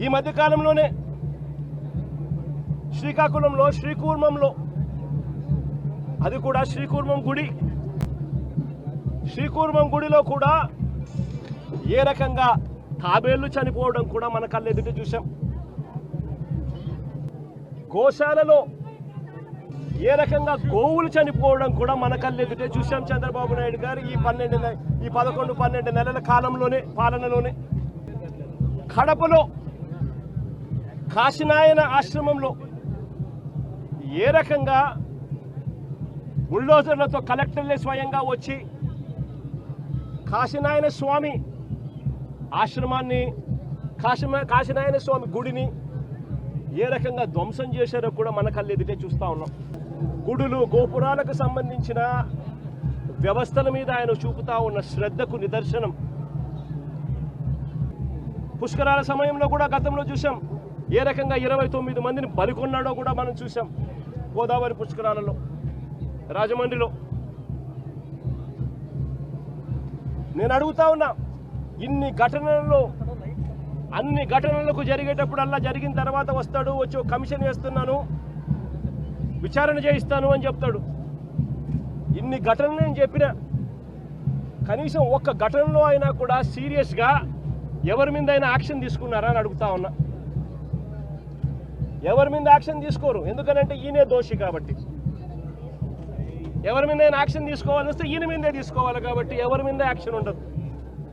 ఈ మధ్యకాలంలోనే శ్రీకాకుళంలో శ్రీకూర్మంలో, అది కూడా శ్రీకూర్మం గుడి, శ్రీకూర్మం గుడిలో కూడా ఏ రకంగా తాబేళ్లు చనిపోవడం కూడా మన కళ్ళెదుట చూసాం. గోశాలలో ఏ రకంగా గోవులు చనిపోవడం కూడా మన కళ్ళెదుటే చూసాం. చంద్రబాబు నాయుడు గారు ఈ 11-12 నెలల కాలంలోనే పాలనలోనే కడపలో కాశీనాయన ఆశ్రమంలో ఏ రకంగా బుల్డోజర్లతో కలెక్టర్లే స్వయంగా వచ్చి కాశీనాయన స్వామి ఆశ్రమాన్ని, కాశీనాయన స్వామి గుడిని ఏ రకంగా ధ్వంసం చేశారో కూడా మన కళ్ళెదుటే చూస్తూ ఉన్నాం. గుడులు గోపురాలకు సంబంధించిన వ్యవస్థల మీద ఆయన చూపుతా ఉన్న శ్రద్ధకు నిదర్శనం. పుష్కరాల సమయంలో కూడా గతంలో చూసాం ఏ రకంగా 29 మందిని బలికొన్నాడో కూడా మనం చూసాం. గోదావరి పుష్కరాలలో, రాజమండ్రిలో. నేను అడుగుతా ఉన్నా, ఇన్ని ఘటనలలో అన్ని ఘటనలకు జరిగేటప్పుడల్లా జరిగిన తర్వాత వస్తాడు, వచ్చి ఒక కమిషన్ వేస్తున్నాను, విచారణ చేయిస్తాను అని చెప్తాడు. ఇన్ని ఘటనలు నేను చెప్పిన కనీసం ఒక్క ఘటనలో అయినా కూడా సీరియస్గా ఎవరి మీద అయినా యాక్షన్ తీసుకున్నారా అని అడుగుతా ఉన్నా. ఎవరి మీద యాక్షన్ తీసుకోరు, ఎందుకనంటే ఈయనే దోషి కాబట్టి. ఎవరి మీద యాక్షన్ తీసుకోవాలని వస్తే ఈయన మీదే తీసుకోవాలి కాబట్టి ఎవరి మీద యాక్షన్ ఉండదు.